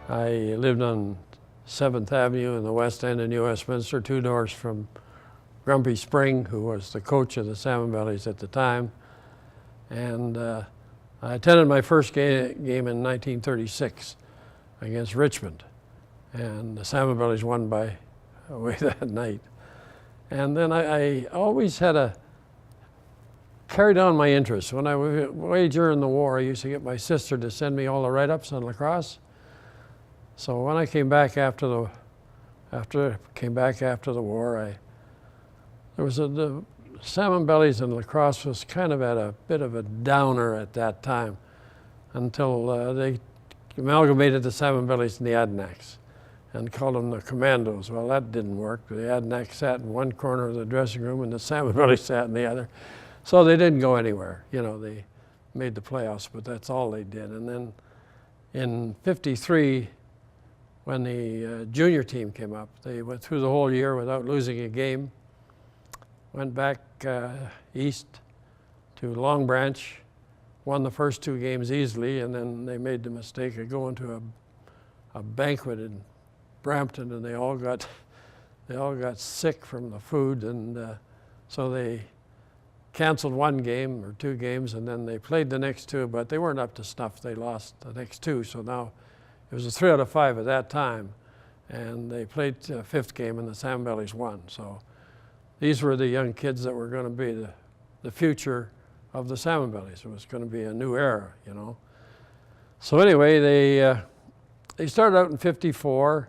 I lived on 7th Avenue in the West End in New Westminster, 2 doors from Grumpy Spring, who was the coach of the Salmonbellies at the time. And I attended my first game in 1936 against Richmond. And the Salmonbellies won by away that night. And then I always had carried on my interest. When I was away during the war, I used to get my sister to send me all the write-ups on lacrosse. So when I came back after the war, the Salmonbellies and lacrosse was kind of at a bit of a downer at that time until they amalgamated the Salmonbellies and the Adnaks and called them the Commandos. Well, that didn't work. The Adnaks sat in one corner of the dressing room and the Salmonbellies sat in the other. So they didn't go anywhere. You know, they made the playoffs, but that's all they did. And then in '53, when the junior team came up, they went through the whole year without losing a game, went back east to Long Branch, won the first 2 games easily, and then they made the mistake of going to a banquet in Brampton, and they all got sick from the food, and so they canceled 1 game or 2 games, and then they played the next 2, but they weren't up to snuff. They lost the next 2, so now it was a 3 out of 5 at that time, and they played the 5th game, and the Salmonbellies won. So these were the young kids that were going to be the future of the Salmonbellies. It was going to be a new era, you know. So anyway, they started out in '54,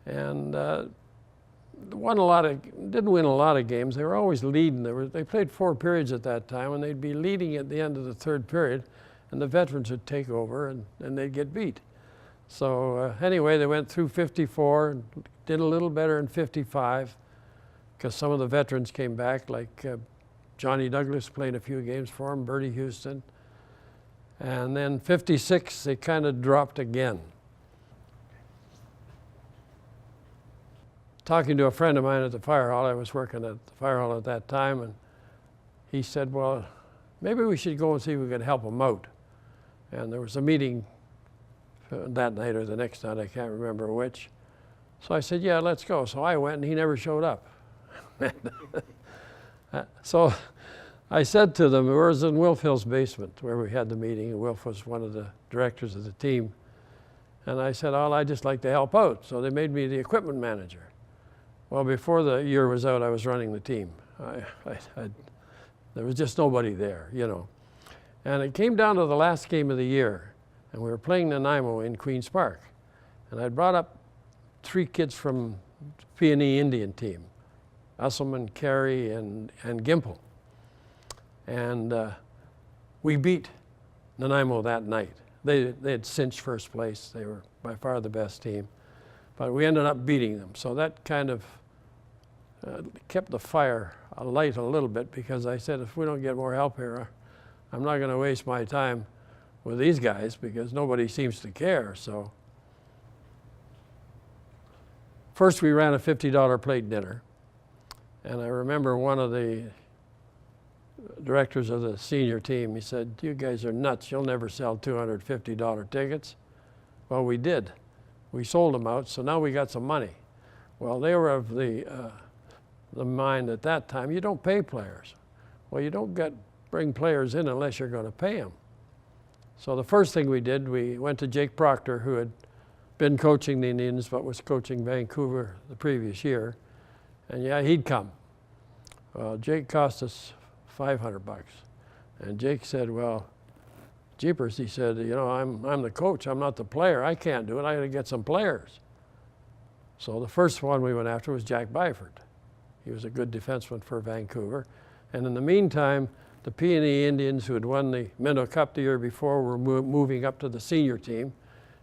and didn't win a lot of games. They were always leading. They played 4 periods at that time, and they'd be leading at the end of the 3rd period, and the veterans would take over, and they'd get beat. So anyway, they went through '54 and did a little better in '55 because some of the veterans came back, like Johnny Douglas played a few games for him, Bertie Houston. And then '56, they kind of dropped again. Talking to a friend of mine at the fire hall, I was working at the fire hall at that time, and he said, well, maybe we should go and see if we could help them out. And there was a meeting that night or the next night, I can't remember which. So I said, yeah, let's go. So I went, and he never showed up. So I said to them, it was in Wilf Hill's basement where we had the meeting, and Wilf was one of the directors of the team. And I said, oh, I'd just like to help out. So they made me the equipment manager. Well, before the year was out, I was running the team. There was just nobody there, you know. And it came down to the last game of the year, and we were playing Nanaimo in Queen's Park. And I'd brought up 3 kids from the P&E Indian team, Usselman, Carey, and Gimple. And we beat Nanaimo that night. They had cinched first place. They were by far the best team. But we ended up beating them. So that kind of kept the fire alight a little bit, because I said, if we don't get more help here, I'm not going to waste my time with these guys because nobody seems to care. So first we ran a $50 plate dinner. And I remember one of the directors of the senior team, he said, you guys are nuts. You'll never sell $250 tickets. Well, we did. We sold them out, so now we got some money. Well, they were of the mind at that time, you don't pay players. Well, you don't bring players in unless you're going to pay them. So the first thing we did, we went to Jake Proctor, who had been coaching the Indians but was coaching Vancouver the previous year. And yeah, he'd come. Well, Jake cost us $500. And Jake said, well, jeepers, he said, you know, I'm the coach, I'm not the player, I can't do it, I got to get some players. So the first one we went after was Jack Byford. He was a good defenseman for Vancouver. And in the meantime, the P&E Indians, who had won the Mann Cup the year before, were moving up to the senior team,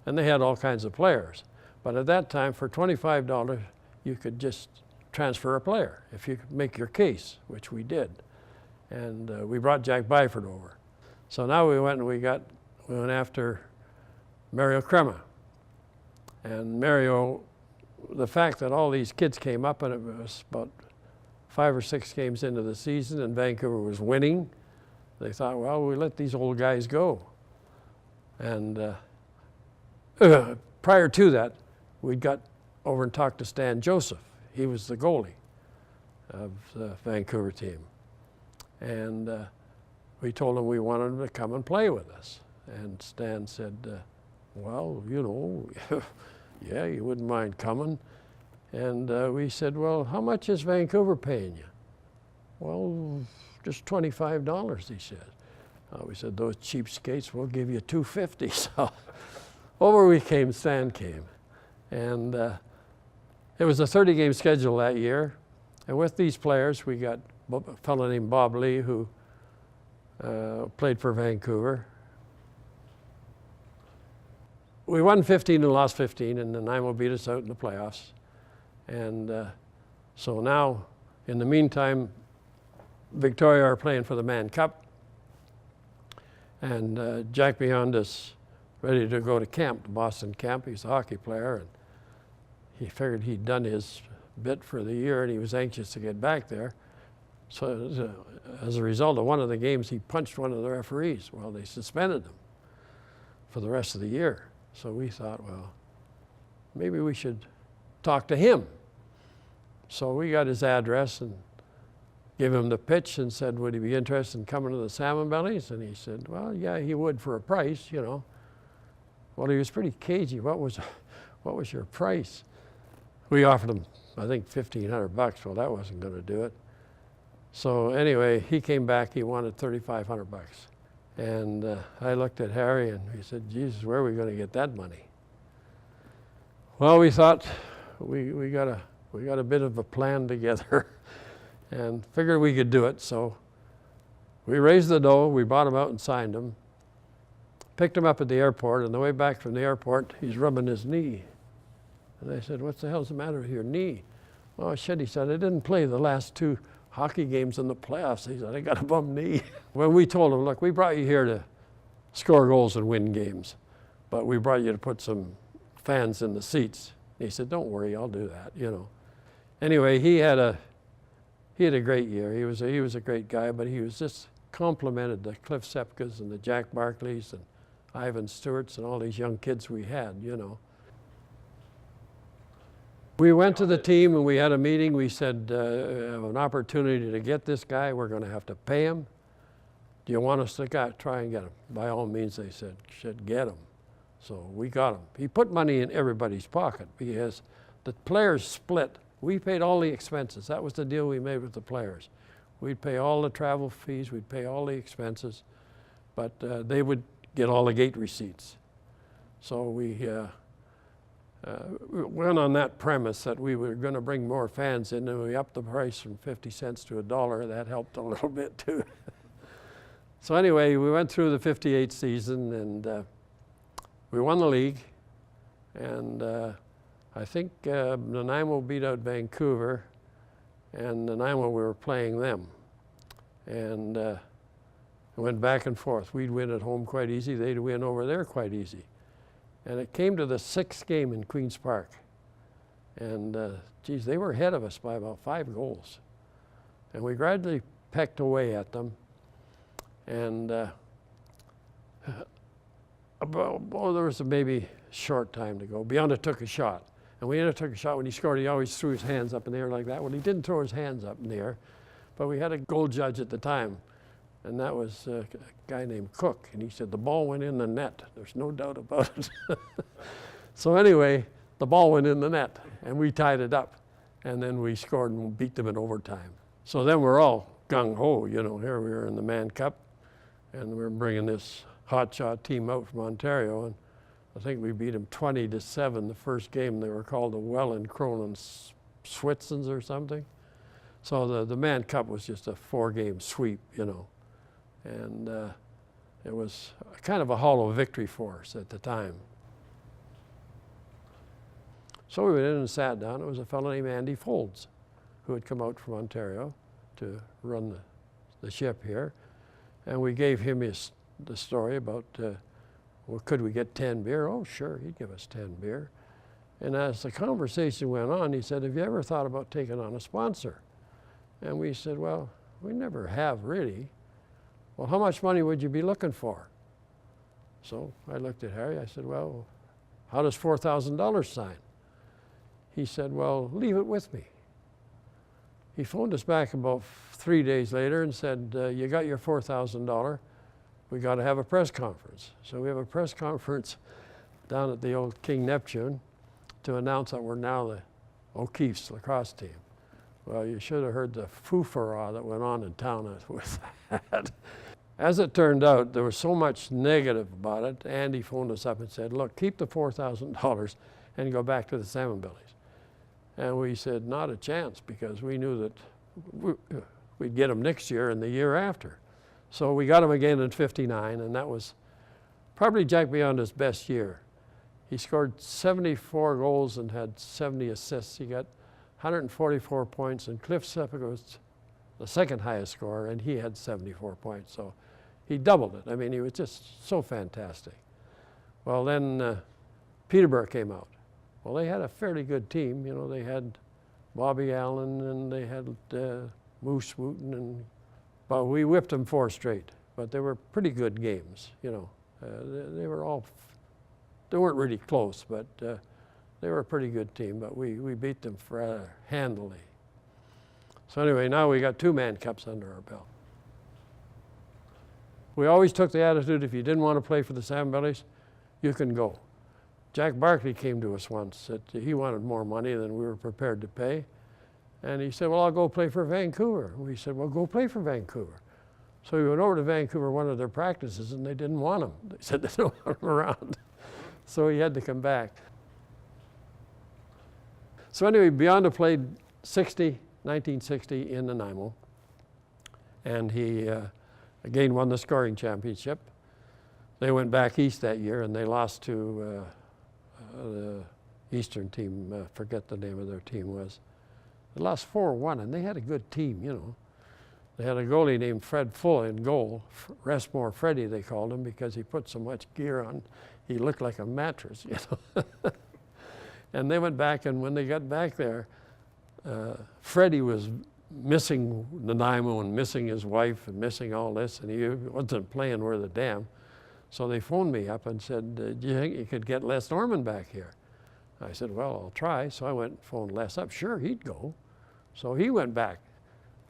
and they had all kinds of players. But at that time, for $25, you could just transfer a player if you could make your case, which we did. And we brought Jack Byford over. So now we went after Mario Crema. And Mario, the fact that all these kids came up, and it was about 5 or 6 games into the season and Vancouver was winning, they thought, well, we let these old guys go. And prior to that, we got over and talked to Stan Joseph. He was the goalie of the Vancouver team. And we told him we wanted him to come and play with us. And Stan said, well, you know, yeah, you wouldn't mind coming. And we said, well, how much is Vancouver paying you? Well, just $25, he said. We said, those cheapskates, we'll give you $250. So over we came, Stan came. And it was a 30-game schedule that year. And with these players, we got a fellow named Bob Lee, who played for Vancouver. We won 15 and lost 15, and Nanaimo beat us out in the playoffs. And so now, in the meantime, Victoria are playing for the Mann Cup. And Jack Beyond is ready to go to camp, the Boston camp. He's a hockey player, and he figured he'd done his bit for the year, and he was anxious to get back there. So as a result of one of the games, he punched one of the referees. Well, they suspended him for the rest of the year. So we thought, well, maybe we should talk to him. So we got his address and gave him the pitch and said, would he be interested in coming to the Salmonbellies? And he said, well, yeah, he would for a price, you know. Well, he was pretty cagey. What was your price? We offered him, I think, $1,500. Well, that wasn't going to do it. So anyway, he came back. He wanted $3,500. And I looked at Harry and he said, Jesus, where are we going to get that money? Well, we thought we got a bit of a plan together and figured we could do it. So we raised the dough. We bought him out and signed him. Picked him up at the airport. On the way back from the airport, he's rubbing his knee. And I said, what the hell's the matter with your knee? Oh, shit, he said, I didn't play the last 2 hockey games in the playoffs. He said, I got a bum knee. When we told him, look, we brought you here to score goals and win games, but we brought you to put some fans in the seats. He said, don't worry, I'll do that, you know. Anyway, he had a great year. He was a great guy, but he was just complimented the Cliff Sepkas and the Jack Barkleys and Ivan Stewarts and all these young kids we had, you know. We went to the team and we had a meeting. We said, we have an opportunity to get this guy. We're going to have to pay him. Do you want us to try and get him? By all means, they said, should get him. So we got him. He put money in everybody's pocket because the players split. We paid all the expenses. That was the deal we made with the players. We'd pay all the travel fees. We'd pay all the expenses. But they would get all the gate receipts. So we went on that premise that we were going to bring more fans in, and we upped the price from 50 cents to $1. That helped a little bit too. So anyway, we went through the 58 season, and we won the league. And I think Nanaimo beat out Vancouver, and Nanaimo, we were playing them. And it went back and forth. We'd win at home quite easy. They'd win over there quite easy. And it came to the 6th game in Queen's Park. And geez, they were ahead of us by about 5 goals. And we gradually pecked away at them. And there was maybe a short time to go. Beyond took a shot. And when he took a shot, when he scored, he always threw his hands up in the air like that. Well, he didn't throw his hands up in the air. But we had a goal judge at the time. And that was a guy named Cook. And he said, the ball went in the net. There's no doubt about it. So anyway, the ball went in the net. And we tied it up. And then we scored and beat them in overtime. So then we're all gung-ho. You know, here we were in the Mann Cup. And we were bringing this hotshot team out from Ontario. And I think we beat them 20-7 the first game. They were called the Welland-Cronin Switzens or something. So the Mann Cup was just a 4-game sweep, you know. And it was kind of a hollow victory for us at the time. So we went in and sat down. It was a fellow named Andy Folds who had come out from Ontario to run the ship here. And we gave him the story about, well, could we get 10 beer? Oh, sure, he'd give us 10 beer. And as the conversation went on, he said, have you ever thought about taking on a sponsor? And we said, well, we never have really. Well, how much money would you be looking for? So I looked at Harry. I said, well, how does $4,000 sign? He said, well, leave it with me. He phoned us back about 3 days later and said, you got your $4,000. We got to have a press conference. So we have a press conference down at the old King Neptune to announce that we're now the O'Keefe's lacrosse team. Well, you should have heard the foo-furrah that went on in town with that. As it turned out, there was so much negative about it. Andy phoned us up and said, look, keep the $4,000 and go back to the Salmonbellies. And we said, not a chance, because we knew that we'd get them next year and the year after. So we got him again in '59, and that was probably Jack Beyonda's best year. He scored 74 goals and had 70 assists. He got 144 points, and Cliff Sepka was the second highest scorer, and he had 74 points. So he doubled it. I mean, he was just so fantastic. Well, then Peterborough came out. Well, they had a fairly good team. You know, they had Bobby Allen, and they had Moose Wooten, but we whipped them 4 straight. But they were pretty good games, you know. They weren't really close, but they were a pretty good team, but we beat them rather handily. So anyway, now we got 2 Mann Cups under our belt. We always took the attitude, if you didn't want to play for the Salmonbellies, you can go. Jack Barkley came to us once, that he wanted more money than we were prepared to pay. And he said, well, I'll go play for Vancouver. And we said, well, go play for Vancouver. So we went over to Vancouver, one of their practices, and they didn't want him. They said they don't want him around. So he had to come back. So anyway, Beyonda played 1960 in Nanaimo. And he again won the scoring championship. They went back east that year, and they lost to the eastern team. Forget the name of their team was. They lost 4-1, and they had a good team, you know. They had a goalie named Fred Full in goal. Restmore Freddie, they called him, because he put so much gear on. He looked like a mattress, you know. And they went back, and when they got back there, Freddie was missing Nanaimo and missing his wife and missing all this, and he wasn't playing worth a damn. So they phoned me up and said, do you think you could get Les Norman back here? I said, well, I'll try. So I went and phoned Les up. Sure, he'd go. So he went back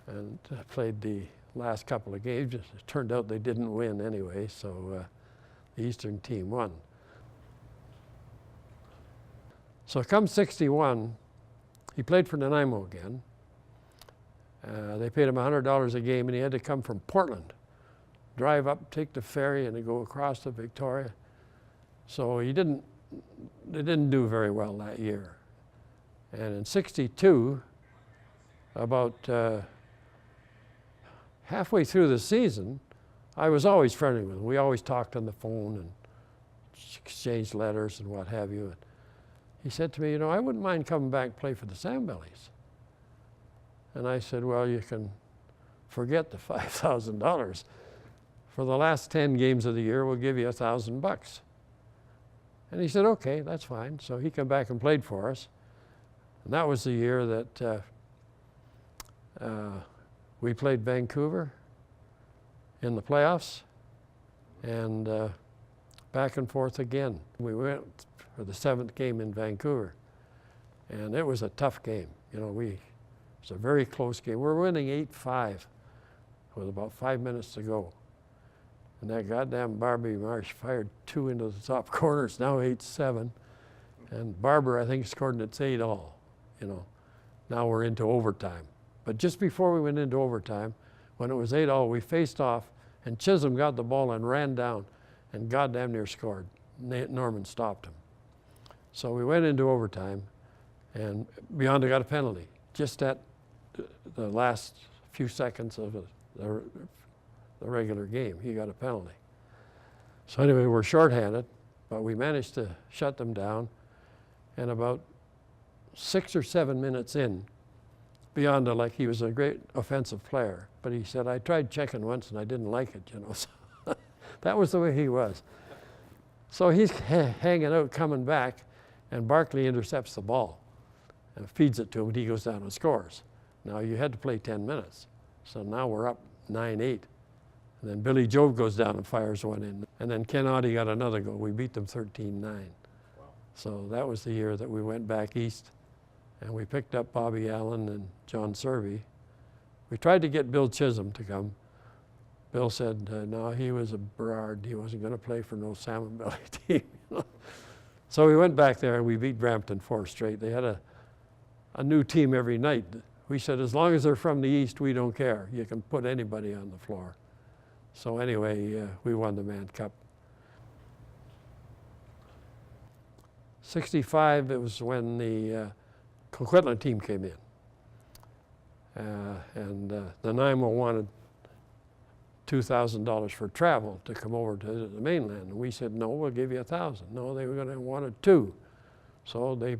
and played the last couple of games. It turned out they didn't win anyway, so the Eastern team won. So come '61, he played for Nanaimo again. They paid him $100 a game, and he had to come from Portland, drive up, take the ferry, and go across to Victoria. So they didn't do very well that year. And in '62, about halfway through the season, I was always friendly with him. We always talked on the phone and exchanged letters and what have you. And he said to me, you know, I wouldn't mind coming back and play for the Salmonbellies. And I said, well, you can forget the $5,000. For the last 10 games of the year, we'll give you $1,000. And he said, okay, that's fine. So he came back and played for us. And that was the year that we played Vancouver in the playoffs, and back and forth again. We went for the 7th game in Vancouver, and it was a tough game. You know, it was a very close game. We're winning 8-5 with about 5 minutes to go. And that goddamn Barbie Marsh fired 2 into the top corner. It's now 8-7. And Barber, I think, scored, and it's 8-all, you know. Now we're into overtime. But just before we went into overtime, when it was 8-all, we faced off, and Chisholm got the ball and ran down and goddamn near scored. Norman stopped him. So we went into overtime, and Beyonda got a penalty. Just at the last few seconds of the regular game, he got a penalty. So anyway, we're shorthanded, but we managed to shut them down. And about 6 or 7 minutes in, Beyonda, like, he was a great offensive player, but he said, I tried checking once and I didn't like it, you know. So that was the way he was. So he's hanging out, coming back, and Barkley intercepts the ball and feeds it to him, and he goes down and scores. Now, you had to play 10 minutes. So now we're up 9-8. And then Billy Jove goes down and fires one in. And then Ken Audie got another goal. We beat them 13-9. Wow. So that was the year that we went back east, and we picked up Bobby Allen and John Servey. We tried to get Bill Chisholm to come. Bill said, no, he was a Burrard. He wasn't going to play for no Salmonbelly team. So we went back there and we beat Brampton 4 straight. They had a new team every night. We said, as long as they're from the east, we don't care. You can put anybody on the floor. So anyway, we won the Mann Cup. 65, it was when the Coquitlam team came in. And Nanaimo wanted $2,000 for travel to come over to the mainland. And we said, no, we'll give you $1,000. No, they were going to want it $2,000. So they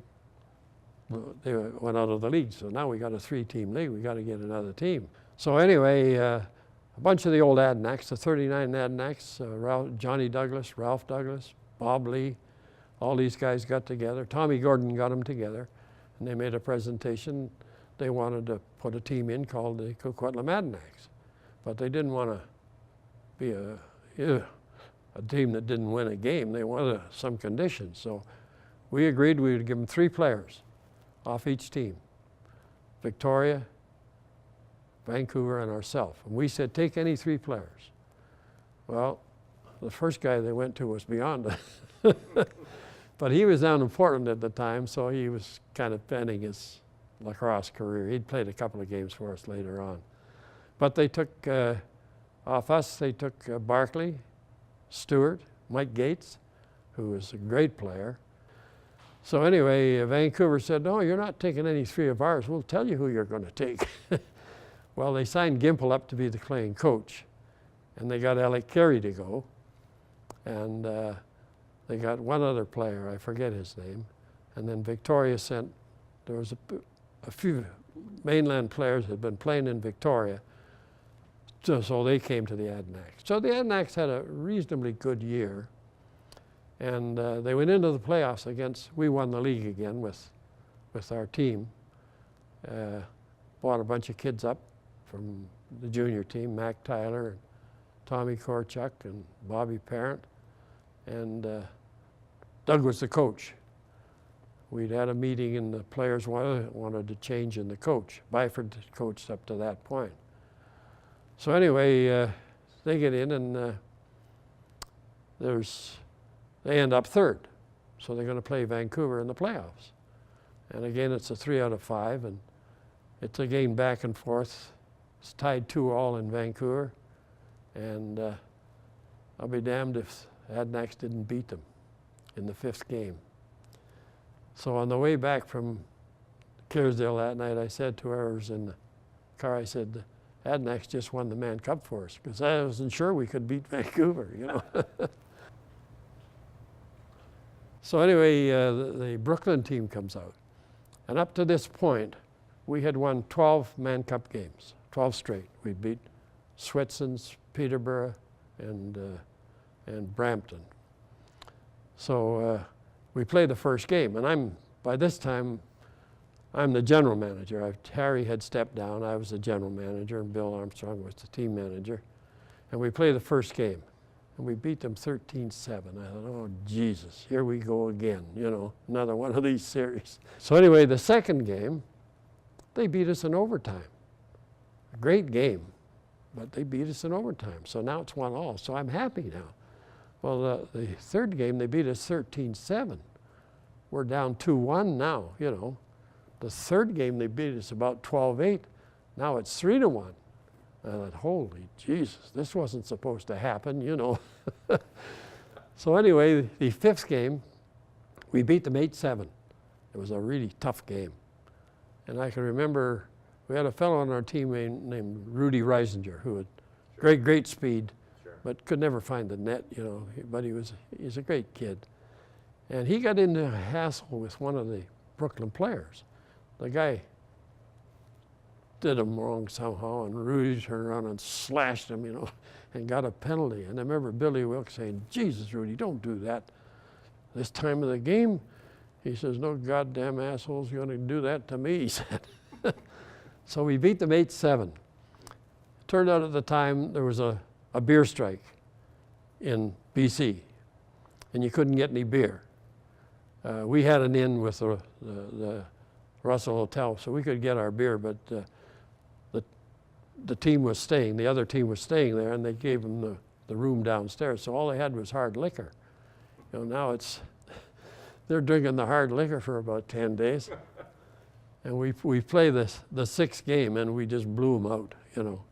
went out of the league. So now we got a 3-team league. We got to get another team. So anyway, a bunch of the old Adnacks, the 39 Adnacks, Johnny Douglas, Ralph Douglas, Bob Lee, all these guys got together. Tommy Gordon got them together, and they made a presentation. They wanted to put a team in called the Coquitlam Adnacks, but they didn't want to be a team that didn't win a game. They wanted some conditions. So we agreed we would give them 3 players off each team, Victoria, Vancouver, and ourselves. And we said, take any 3 players. Well, the first guy they went to was beyond it. But he was down in Portland at the time, so he was kind of ending his lacrosse career. He'd played a couple of games for us later on. But they took, off us, they took Barkley, Stewart, Mike Gates, who was a great player. So anyway, Vancouver said, no, you're not taking any 3 of ours. We'll tell you who you're going to take. Well, they signed Gimple up to be the playing coach, and they got Alec Carey to go. And they got one other player, I forget his name, and then Victoria sent, there was a few mainland players had been playing in Victoria, so they came to the Adnacks. So the Adnacks had a reasonably good year, and they went into the playoffs we won the league again with our team. Brought a bunch of kids up from the junior team, Mac Tyler, and Tommy Korchuk, and Bobby Parent, and Doug was the coach. We'd had a meeting and the players wanted to change in the coach. Byford coached up to that point. So anyway, they get in and they end up 3rd. So they're going to play Vancouver in the playoffs. And again, it's a 3 out of 5, and it's a game back and forth. It's tied 2-2 in Vancouver, and I'll be damned if Adnacks didn't beat them in the 5th game. So on the way back from Clearsdale that night, I said to ours in the car, I said, Adnacks just won the Mann Cup for us, because I wasn't sure we could beat Vancouver, you know. So anyway, the Brooklyn team comes out. And up to this point, we had won 12 Mann Cup games, 12 straight. We beat Swetsons, Peterborough, and Brampton. So we played the first game, and by this time, I'm the general manager. Harry had stepped down. I was the general manager, and Bill Armstrong was the team manager. And we played the first game, and we beat them 13-7. I thought, oh, Jesus, here we go again, you know, another one of these series. So anyway, the second game, they beat us in overtime. A great game, but they beat us in overtime. So now it's 1-1, so I'm happy now. Well, the third game, they beat us 13-7. We're down 2-1 now, you know. The third game, they beat us about 12-8. Now it's 3-1. I thought, holy Jesus, this wasn't supposed to happen, you know. So anyway, the 5th game, we beat them 8-7. It was a really tough game. And I can remember we had a fellow on our team named Rudy Reisinger, who had great speed, but could never find the net, you know, but he's a great kid. And he got into a hassle with one of the Brooklyn players. The guy did him wrong somehow, and Rudy turned around and slashed him, you know, and got a penalty. And I remember Billy Wilkes saying, Jesus, Rudy, don't do that. This time of the game, he says, no goddamn asshole's going to do that to me, he said. So we beat them 8-7. Turned out at the time there was a beer strike in BC, and you couldn't get any beer. we had an inn with the Russell Hotel, so we could get our beer, but the team was staying, the other team was staying there, and they gave them the room downstairs, so all they had was hard liquor. You know, now they're drinking the hard liquor for about 10 days. And we play the sixth game, and we just blew them out, you know.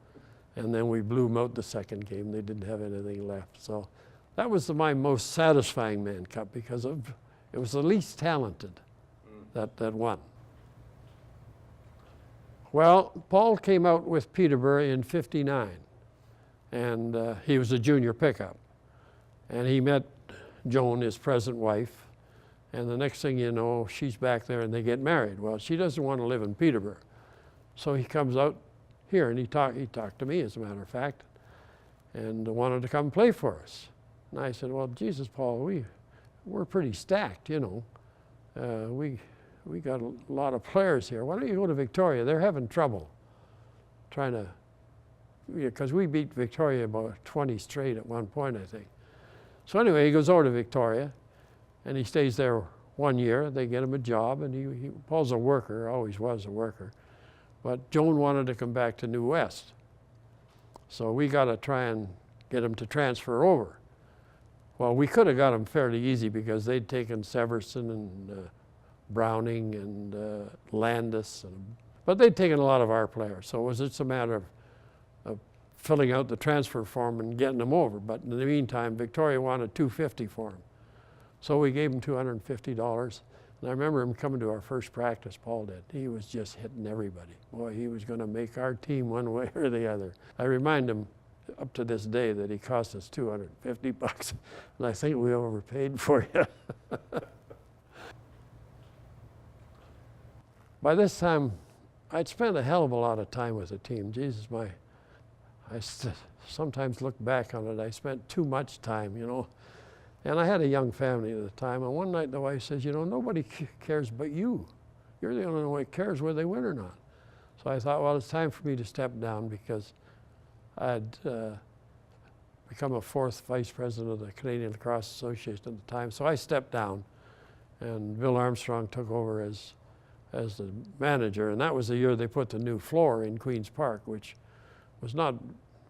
And then we blew them out the second game. They didn't have anything left. So that was my most satisfying Mann Cup, because it was the least talented that won. Well, Paul came out with Peterborough in '59, and he was a junior pickup. And he met Joan, his present wife, and the next thing you know, she's back there and they get married. Well, she doesn't want to live in Peterborough. So he comes out here, and he talked to me, as a matter of fact, and wanted to come play for us. And I said, well, Jesus, Paul, we're pretty stacked, you know. We got a lot of players here. Why don't you go to Victoria? They're having trouble trying to, because we beat Victoria about 20 straight at one point, I think. So anyway, he goes over to Victoria, and he stays there 1 year. They get him a job, and Paul's a worker, always was a worker. But Joan wanted to come back to New West. So we got to try and get him to transfer over. Well, we could have got him fairly easy, because they'd taken Severson and Browning and Landis, but they'd taken a lot of our players. So it was just a matter of filling out the transfer form and getting them over. But in the meantime, Victoria wanted $250 for him. So we gave him $250. And I remember him coming to our first practice, Paul did. He was just hitting everybody. Boy, he was going to make our team one way or the other. I remind him up to this day that he cost us $250, and I think we overpaid for you. By this time, I'd spent a hell of a lot of time with the team. Jesus, I sometimes look back on it, I spent too much time, you know. And I had a young family at the time, and one night the wife says, you know, nobody cares but you. You're the only one who cares whether they win or not. So I thought, well, it's time for me to step down, because I'd become a fourth vice president of the Canadian Lacrosse Association at the time. So I stepped down, and Bill Armstrong took over as the manager, and that was the year they put the new floor in Queen's Park, which was not,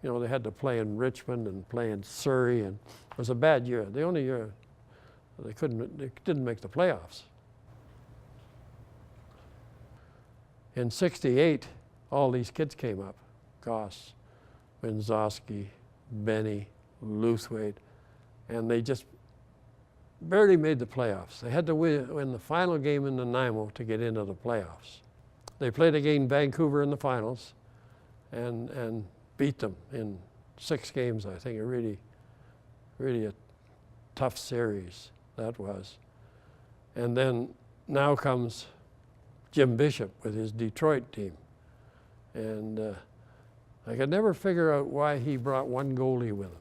you know, they had to play in Richmond and play in Surrey, and it was a bad year. The only year they didn't make the playoffs. In '68, all these kids came up, Goss, Winzowski, Benny, Luthwaite, and they just barely made the playoffs. They had to win the final game in Nanaimo to get into the playoffs. They played against Vancouver in the finals and beat them in 6 games, I think. Really a tough series that was. And then now comes Jim Bishop with his Detroit team. And I could never figure out why he brought one goalie with him.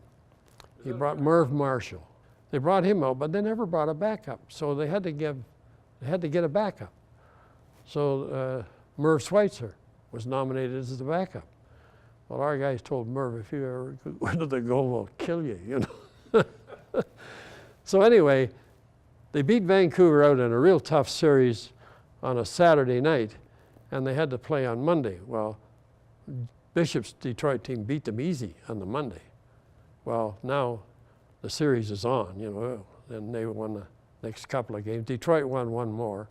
He brought Merv Marshall. They brought him out, but they never brought a backup. So they had to get a backup. So Merv Schweitzer was nominated as the backup. Well, our guys told Merv, if you ever go into the goal, we'll kill you, you know. So anyway, they beat Vancouver out in a real tough series on a Saturday night, and they had to play on Monday. Well, Bishop's Detroit team beat them easy on the Monday. Well, now the series is on, you know, and they won the next couple of games. Detroit won one more,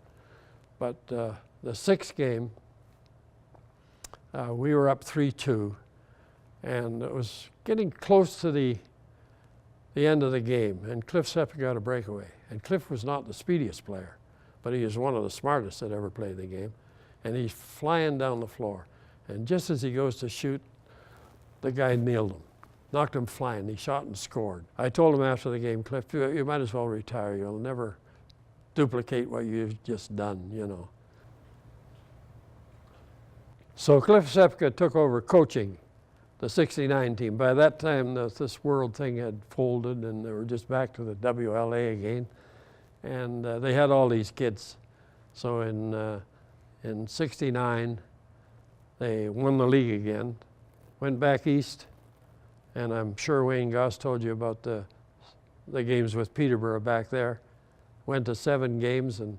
but the 6th game, we were up 3-2, and it was getting close to the end of the game, and Cliff Sepka got a breakaway. And Cliff was not the speediest player, but he is one of the smartest that ever played the game, and he's flying down the floor. And just as he goes to shoot, the guy nailed him. Knocked him flying. He shot and scored. I told him after the game, Cliff, you might as well retire. You'll never duplicate what you've just done, you know. So Cliff Sepka took over coaching the '69 team. By that time, this world thing had folded, and they were just back to the WLA again. And they had all these kids. So in '69, they won the league again, went back east. And I'm sure Wayne Goss told you about the games with Peterborough back there. went to 7 games, and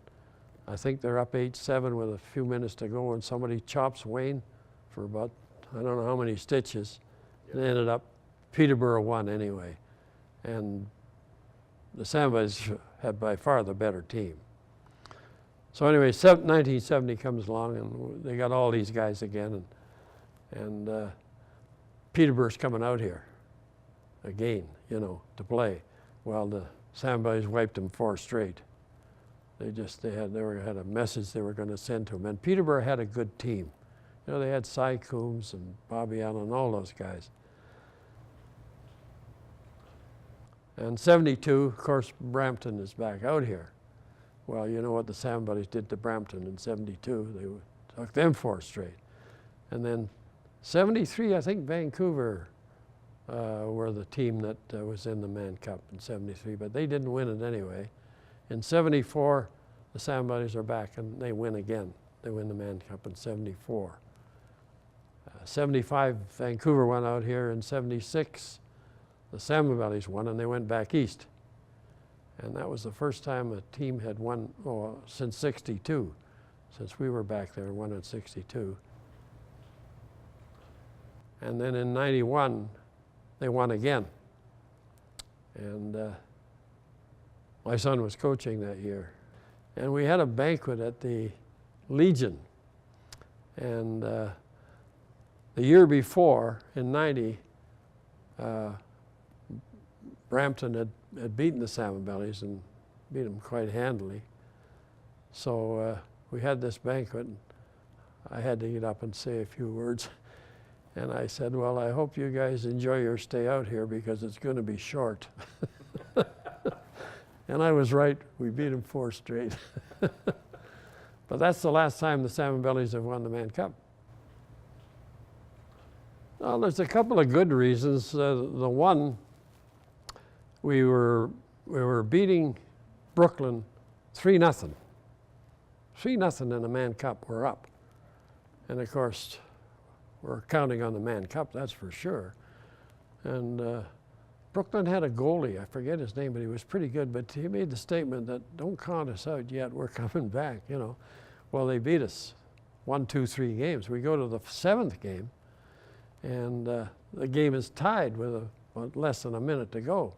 I think they're up 8-7 with a few minutes to go, and somebody chops Wayne for about, I don't know how many stitches. They ended up, Peterborough won anyway. And the Salmonbellies had by far the better team. So anyway, 1970 comes along, and they got all these guys again, and Peterborough's coming out here again, you know, to play. Well, the Salmonbellies wiped them 4 straight. They had a message they were going to send to them. And Peterborough had a good team. You know, they had Cy Coombs and Bobby Allen, all those guys. And 72, of course, Brampton is back out here. Well, you know what the Salmonbellies did to Brampton in 72. They took them 4 straight. And then 73, I think Vancouver were the team that was in the Mann Cup in 73, but they didn't win it anyway. In 74, the Salmonbellies are back, and they win again. They win the Mann Cup in 74. 75, Vancouver went out here. In 76, the Salmonbellies won, and they went back east. And that was the first time a team had won since 62, since we were back there, won in 62. And then in 91, they won again. And my son was coaching that year. And we had a banquet at the Legion. And the year before, in 90, Brampton had beaten the Salmonbellies and beat them quite handily. So we had this banquet, and I had to get up and say a few words. And I said, well, I hope you guys enjoy your stay out here because it's going to be short. And I was right. We beat them 4 straight. But that's the last time the Salmonbellies have won the Mann Cup. Well, there's a couple of good reasons. The one, we were beating Brooklyn 3-0. 3-0 in the Mann Cup. We're up. And of course, we're counting on the Mann Cup, that's for sure. And Brooklyn had a goalie, I forget his name, but he was pretty good, but he made the statement that don't count us out yet, we're coming back, you know. Well, they beat us 1, 2, 3 games. We go to the 7th game, and the game is tied with less than a minute to go.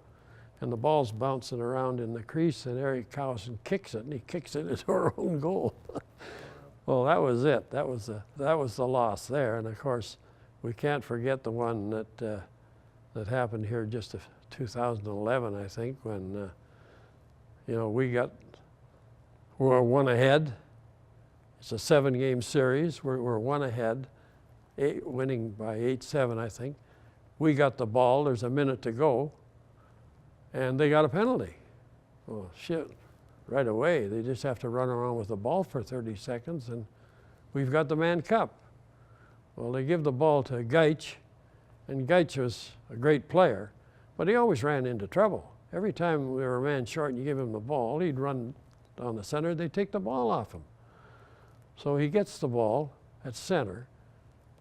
And the ball's bouncing around in the crease, and Eric Cowson kicks it, and he kicks it into our own goal. Well, that was it. That was the loss there. And of course, we can't forget the one that happened here just 2011, I think, when you know, we're 1 ahead. It's a 7-game series. We're 1 ahead, winning by 8-7, I think. We got the ball. There's a minute to go, and they got a penalty. Well, shit. Right away, they just have to run around with the ball for 30 seconds, and we've got the Mann Cup. Well, they give the ball to Geitch, and Geitch was a great player, but he always ran into trouble. Every time we were a man short and you give him the ball, he'd run down the center, they'd take the ball off him. So he gets the ball at center.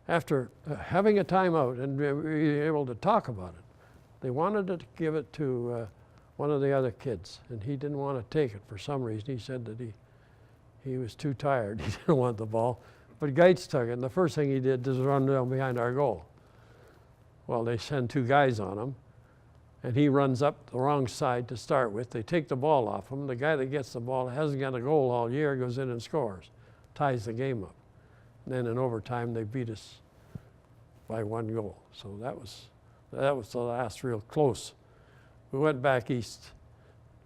After having a timeout and being able to talk about it, they wanted to give it to one of the other kids, and he didn't want to take it for some reason. He said that he was too tired. He didn't want the ball. But Geitz took it, and the first thing he did was run down behind our goal. Well, they send 2 guys on him, and he runs up the wrong side to start with. They take the ball off him. The guy that gets the ball hasn't got a goal all year, goes in and scores, ties the game up. And then in overtime, they beat us by 1 goal. So that was the last real close. We went back east,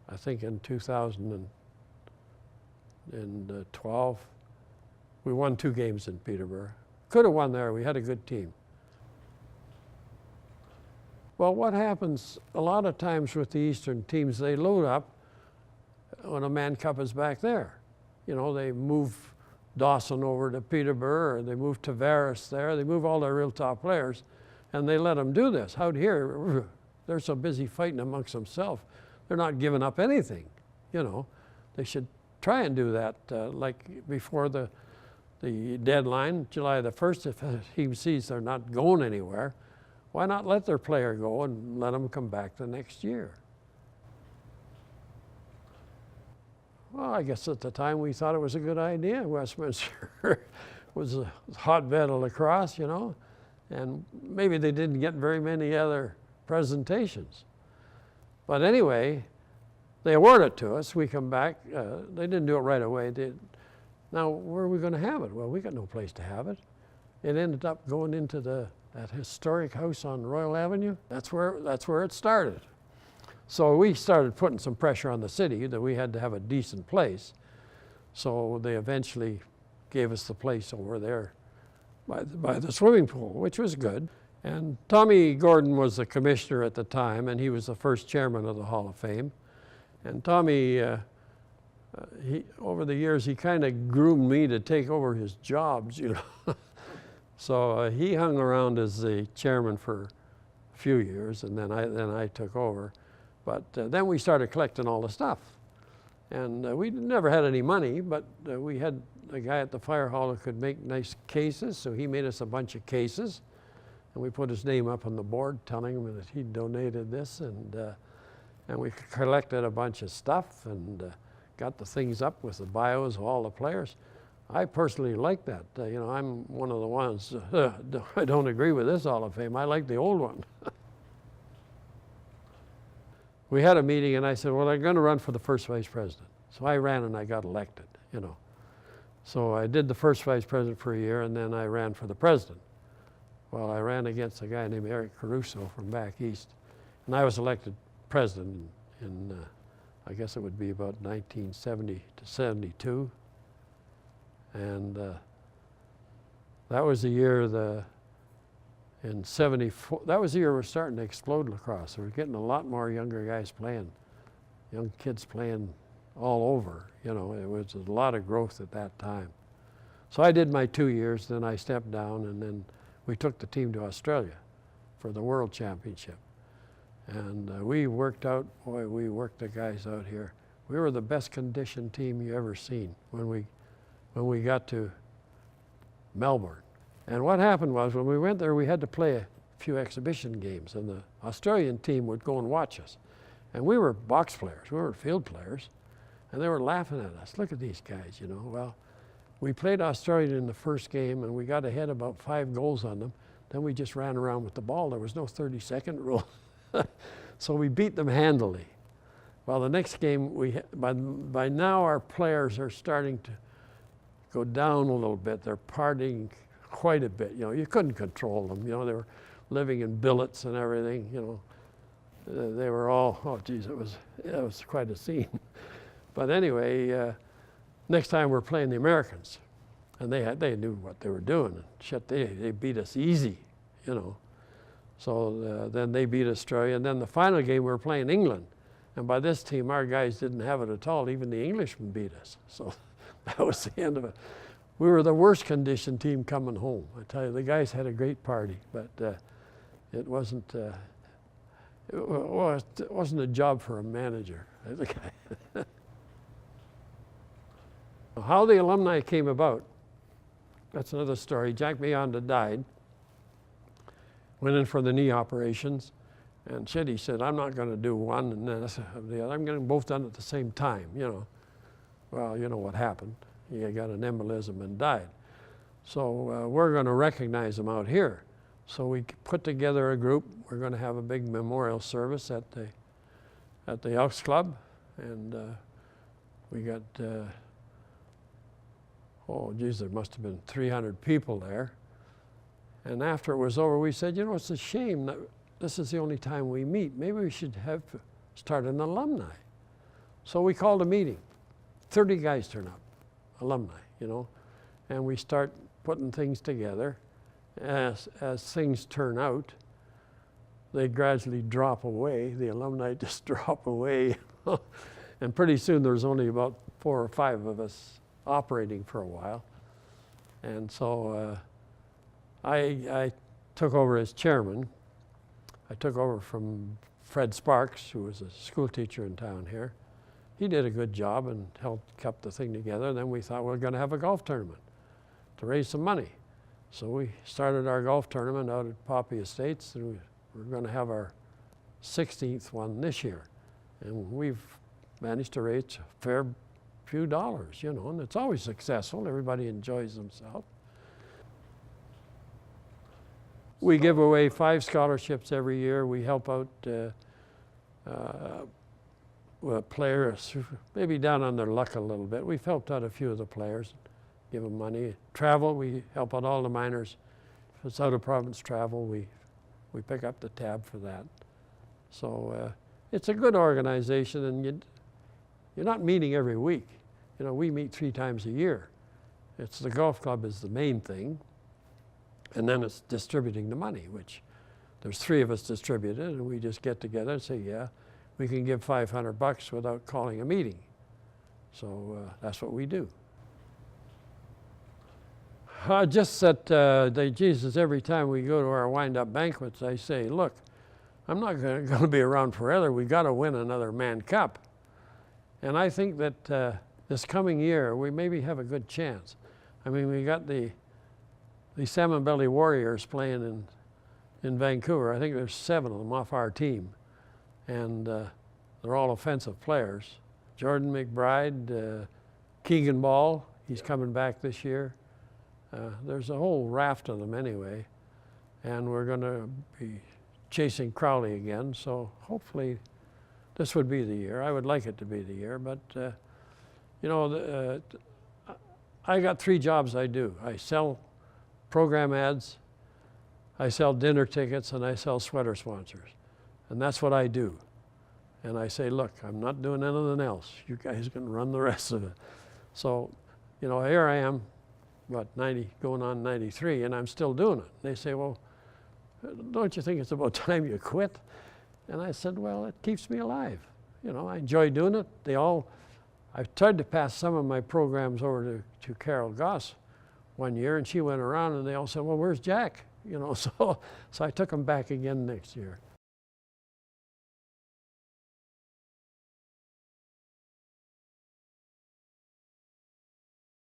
I think in 2012. We won 2 games in Peterborough. Could have won there, we had a good team. Well, what happens a lot of times with the Eastern teams, they load up when a Mann Cup is back there. You know, they move Dawson over to Peterborough, or they move Tavares there, they move all their real top players, and they let them do this. Out here, they're so busy fighting amongst themselves, they're not giving up anything, you know. They should try and do that, like before the deadline, July the 1st, if a team sees they're not going anywhere, why not let their player go and let them come back the next year? Well, I guess at the time we thought it was a good idea. Westminster was a hotbed of lacrosse, you know, and maybe they didn't get very many other presentations. But anyway, they award it to us. We come back. They didn't do it right away. Now, where are we going to have it? Well, we got no place to have it. It ended up going into that historic house on Royal Avenue. That's where it started. So we started putting some pressure on the city that we had to have a decent place. So they eventually gave us the place over there by the swimming pool, which was good. And Tommy Gordon was the commissioner at the time, and he was the first chairman of the Hall of Fame. And Tommy, over the years, he kind of groomed me to take over his jobs, you know. So he hung around as the chairman for a few years, and then I took over. But then we started collecting all the stuff. And we never had any money, but we had a guy at the fire hall who could make nice cases, so he made us a bunch of cases. And we put his name up on the board telling him that he donated this, and we collected a bunch of stuff and got the things up with the bios of all the players. I personally like that. You know, I'm one of the ones, I don't agree with this Hall of Fame. I like the old one. We had a meeting and I said, well, I'm going to run for the first vice president. So I ran and I got elected, you know. So I did the first vice president for a year and then I ran for the president. Well, I ran against a guy named Eric Caruso from back east. And I was elected president in I guess it would be about 1970 to 72. And that was the year in 74, that was the year we're starting to explode lacrosse. We're getting a lot more younger guys playing, young kids playing all over. You know, it was a lot of growth at that time. So I did my 2 years, then I stepped down, and then we took the team to Australia for the World Championship. And we worked the guys out here. We were the best conditioned team you ever seen when we got to Melbourne. And what happened was when we went there, we had to play a few exhibition games, and the Australian team would go and watch us. And we were box players, we were field players, and they were laughing at us. Look at these guys, you know. Well, we played Australia in the first game, and we got ahead about 5 goals on them. Then we just ran around with the ball. There was no 30-second rule. So we beat them handily. Well, the next game, by now our players are starting to go down a little bit. They're partying quite a bit. You know, you couldn't control them. You know, they were living in billets and everything. You know, they were all, oh geez, it was quite a scene. But anyway, next time we're playing the Americans, and they knew what they were doing. And shit, they beat us easy, you know. So then they beat Australia, and then the final game we were playing England. And by this team, our guys didn't have it at all. Even the Englishmen beat us. So that was the end of it. We were the worst conditioned team coming home. I tell you, the guys had a great party, but it wasn't a job for a manager. How the alumni came about, that's another story. Jack Bionda died, went in for the knee operations, and shit, he said, I'm not going to do one and then the other. I'm getting them both done at the same time, you know. Well, you know what happened. He got an embolism and died. So we're going to recognize him out here. So we put together a group. We're going to have a big memorial service at the Elks Club, and we got oh geez, there must have been 300 people there. And after it was over, we said, you know, it's a shame that this is the only time we meet. Maybe we should start an alumni. So we called a meeting. 30 guys turn up, alumni, you know, and we start putting things together. As things turn out, they gradually drop away. The alumni just drop away. And pretty soon there's only about 4 or 5 of us operating for a while. And so I took over as chairman. I took over from Fred Sparks, who was a school teacher in town here. He did a good job and kept the thing together. Then we thought we were going to have a golf tournament to raise some money. So we started our golf tournament out at Poppy Estates, and we're going to have our 16th one this year. And we've managed to raise a fair few dollars, you know, and it's always successful. Everybody enjoys themselves. We give away 5 scholarships every year. We help out players who maybe down on their luck a little bit. We've helped out a few of the players, give them money. Travel, we help out all the minors. If it's out of province travel, we pick up the tab for that. So it's a good organization, and you're not meeting every week. You know, we meet 3 times a year. It's the golf club is the main thing, and then it's distributing the money, which there's 3 of us distribute it, and we just get together and say, yeah, we can give $500 without calling a meeting. So that's what we do. Just that Jesus, every time we go to our wind-up banquets, I say, look, I'm not going to be around forever. We got to win another Mann Cup. And I think that this coming year, we maybe have a good chance. I mean, we got the Salmonbelly Warriors playing in Vancouver. I think there's 7 of them off our team. And they're all offensive players. Jordan McBride, Keegan Ball, he's coming back this year. There's a whole raft of them anyway. And we're going to be chasing Crowley again, so hopefully this would be the year. I would like it to be the year, but you know, I got 3 jobs I do. I sell program ads, I sell dinner tickets, and I sell sweater sponsors. And that's what I do. And I say, look, I'm not doing anything else. You guys can run the rest of it. So, you know, here I am, what, 90, going on 93, and I'm still doing it. They say, well, don't you think it's about time you quit? And I said, well, it keeps me alive. You know, I enjoy doing it. I've tried to pass some of my programs over to Carol Goss one year, and she went around and they all said, well, where's Jack? You know, so I took them back again next year.